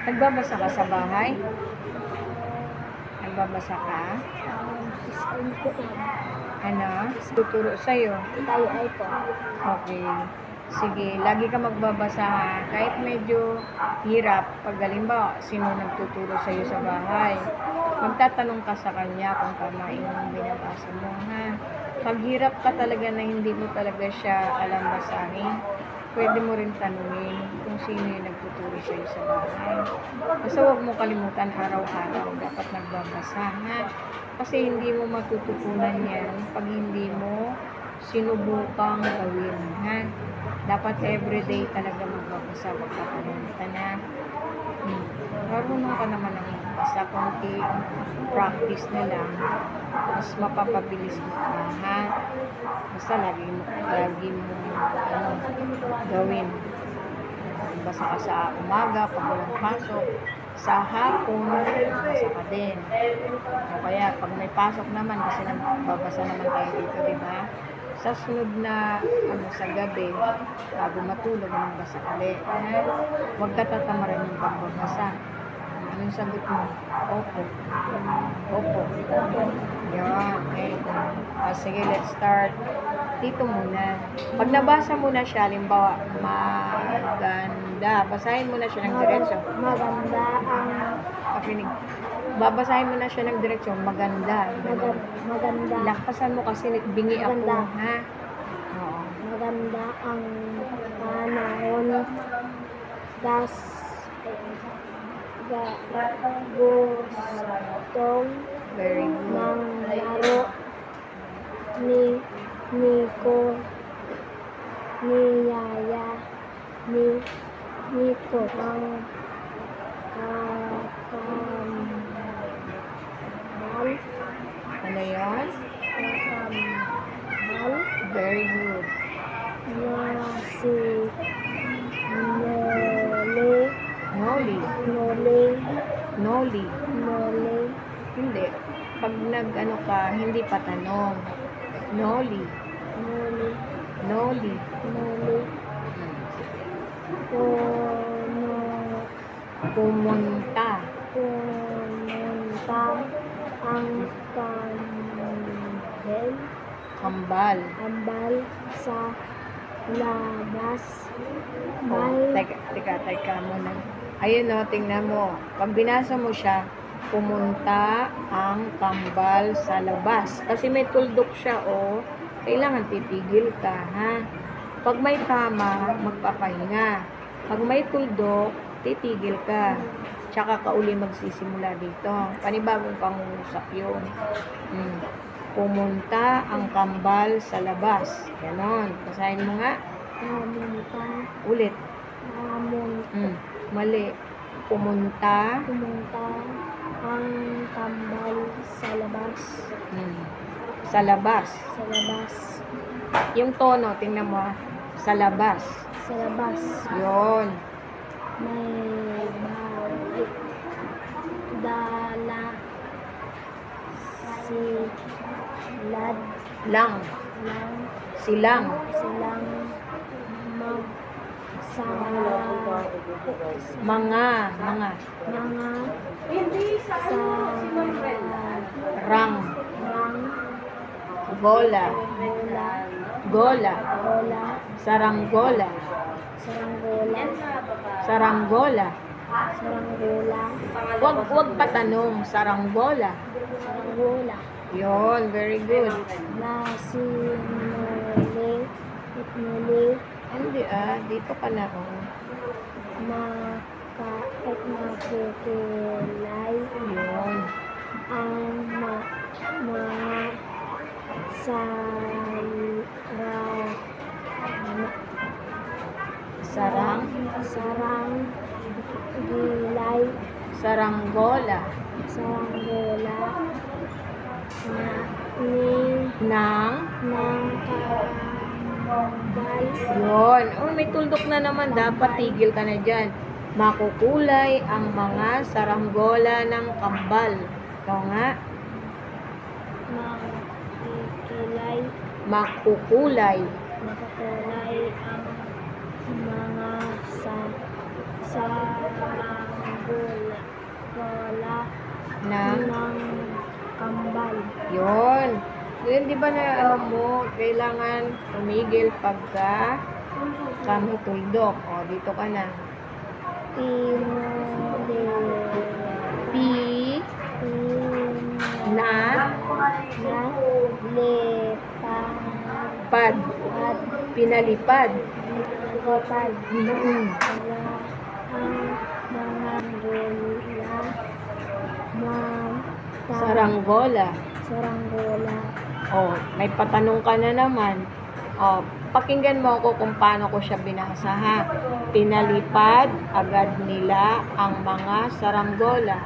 Nagbabasa ka sa bahay? Nagbabasa ka? Isain po yan. Ano? Tuturo sa'yo. Tayo ay po. Okay. Sige, lagi ka magbabasa ha. Kahit medyo hirap, pag halimbawa, sino nagtuturo sa'yo sa bahay, magtatanong ka sa kanya kung tama yung binabasa mo ha. Pag hirap ka talaga na hindi mo talaga siya alam basahin, pwede mo rin tanungin kung sino yung nagtuturo sa'yo sa bahay. Basta huwag mo kalimutan araw-araw, dapat nagbabasa ha. Kasi hindi mo matututunan yan pag hindi mo sinubukang gawin ha. Dapat everyday talaga magbabasa, magkakalimutan na. Marunong ka naman ang magbasa, konti practice na lang, mas mapapabilis mo ka ha. Basta lagi mo gawin. Basa ka sa umaga pag walang pasok, sa hapon basa ka din, o kaya pag may pasok naman, kasi nagbabasa naman tayo dito, di ba? Sa sunod na sa gabi, bago matulog, magbasa ulit. Huwag ka tatamaran yung pagbabasa. Anong sagot mo? Opo. Opo. Yan. Okay. Sige, let's start. Dito muna. Pag nabasa mo na siya, halimbawa, maganda. Basahin mo na siya ng diretsyo. Maganda ang Pakinig. Babasahin mo na siya ng diretsyon. Maganda. maganda. Lakasan mo kasi bingi ako, Maganda. ha? Oo. Maganda ang panahon. Gustong Very good. ng laro ni Nico niyaya Nico ang kakambal Ano yun? Very good. na si Nole Noli. Noli. Hindi. Pag nag-ano ka, hindi pa tanong. Noli. Noli. Pumunta. ang Kambal. sa labas. Oh, teka muna. Ayun o, tingnan mo. Pag binasa mo siya, pumunta ang kambal sa labas. Kasi may tuldok siya, o. Kailangan titigil ka, ha? Pag may tama, magpapahinga. Pag may tuldok, titigil ka. Tsaka ka uli magsisimula dito. Panibagong pangusap yun. Pumunta ang kambal sa labas. Ganon. Basahin mo nga. Ulit. Mali. Pumunta ang kambal sa labas. Sa labas. Yung tono, tingnan mo. Sa labas. Yun. May dala Silang. Mga. Gola. Saranggola. Wag patanong. Saranggola. Yon, very good. Hindi dito ka na. Makukilay Yun. ang mga Saranggola. Ng kambal. Yun. Oh, may tuldok na naman. Dapat tigil ka na dyan. Makukulay ang mga saranggola ng kambal. Ito nga. Makukulay ang mga saranggola Yun. Yun, di ba na alam mo, kailangan tumigil pagka kami tuldok. O, dito ka na. Pi, na, pad. Pinalipad. Mm. Saranggola. Saranggola. Oh, may patanong ka na naman. Oh, pakinggan mo ako kung paano ko siya binasa ha. Pinalipad agad nila ang mga saranggola.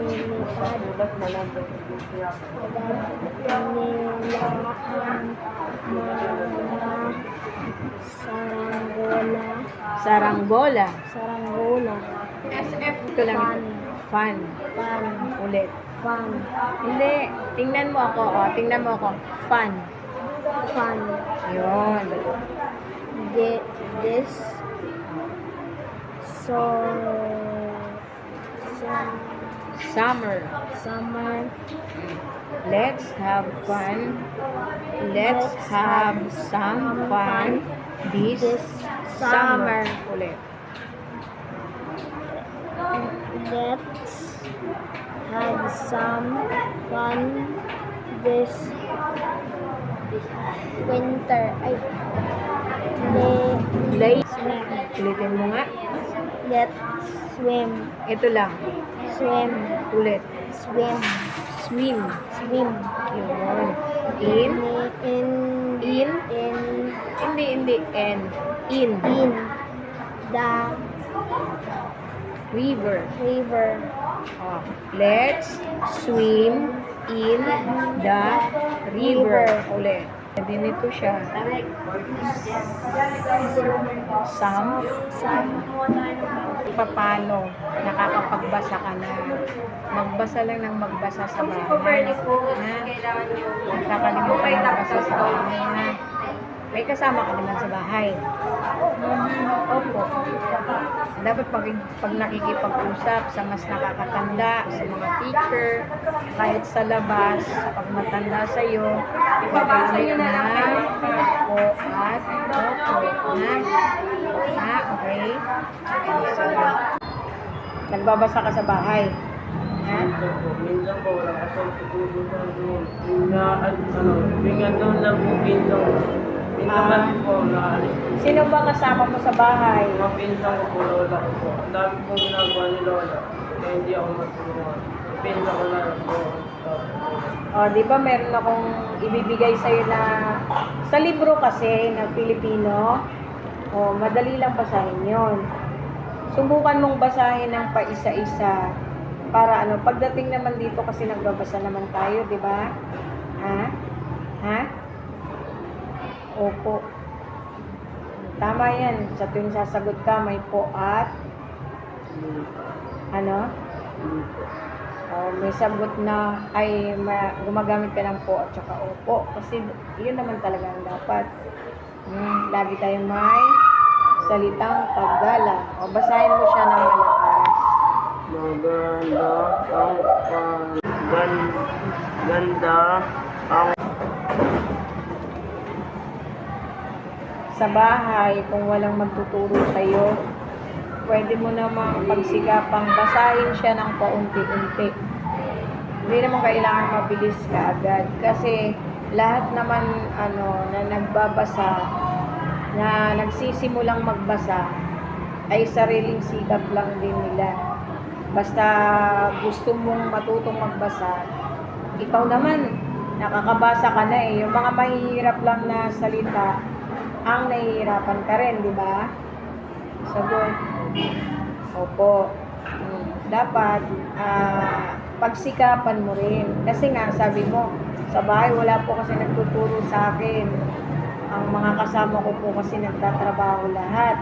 Nilipad nila ang mga saranggola. Saranggola. Saranggola. SF. Ito lang. Fan. Fun. Fan. Ulit. Fan. Hindi. Tingnan mo ako. Oh, tingnan mo ako. Fun. Fan. Yun. This. So. Summer. Summer. Let's have fun. Let's have some fun this summer. Ulit. Let's have some fun this winter. Ay, Let's ulitin mo nga. let's swim. Ito lang. Swim. Ulit. Swim. Swim. Swim. Yun. In. In Hindi. In. In. the River. river. Oh. Let's swim in the river. Ulit. Dinito siya. Some. Paano nakakapagbasa ka na. Magbasa lang ng magbasa sa bahay. Ha? Huwag kakalimutan magbasa sa bahay. Ha? May kasama ka naman sa bahay. Opo. Dapat pag nakikipag-usap sa mas nakakatanda, sa mga teacher, kahit sa labas, pag matanda sa'yo, magamit na o at opo. Ha? Okay? So, nagbabasa ka sa bahay. Ha? Minsan po, wala kasi tutulong sa doon. Bingan doon lang po pinsan. Minsan po, naalis po. Sino ba kasama mo sa bahay? Mga pinsan ko po, lola ko po. Ang dami pong ginagawa ni lola. Kaya hindi ako matulungan. Pinsan ko na lang po. O, di ba meron akong ibibigay sa'yo na sa libro kasi na Pilipino. O, madali lang basahin yon. Subukan mong basahin ng paisa-isa para pagdating naman dito kasi nagbabasa naman tayo, di ba? Ha? Ha? Opo. Tama yan. Sa tuwing sasagot ka, may po at may sagot na gumagamit ka ng po at saka opo. Kasi yun naman talaga ang dapat. Lagi tayong may salitang paggala. O, basahin mo siya ng malakas. Maganda ang ganda ang Sa bahay, kung walang magtuturo sa'yo, pwede mo namang pagsigapang basahin siya ng paunti-unti. Hindi naman kailangan mabilis ka agad. Kasi lahat naman na nagbabasa, na nagsisimulang magbasa, ay sariling sikap lang din nila. Basta gusto mong matutong magbasa, ikaw naman, nakakabasa ka na eh. Yung mga mahihirap lang na salita, ang nahihirapan ka rin, di ba? Sagot. Opo. Dapat, pagsikapan mo rin. Kasi nga, sabi mo, sa bahay, wala po kasi nagtuturo sa akin. Ang mga kasama ko po kasi nagtatrabaho lahat.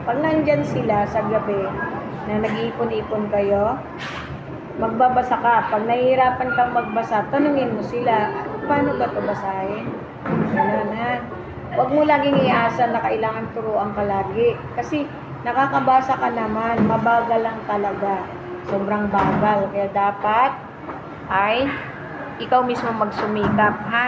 Pag nandyan sila sa gabi, na nag-iipon-ipon kayo, magbabasa ka. Pag nahihirapan kang magbasa, tanungin mo sila, paano ba ito basahin? Ganun, ha? Huwag mo laging iasa na kailangan turuan ka lagi. Kasi nakakabasa ka naman, mabagal lang talaga. Sobrang bagal. Kaya dapat ay ikaw mismo magsumikap, ha?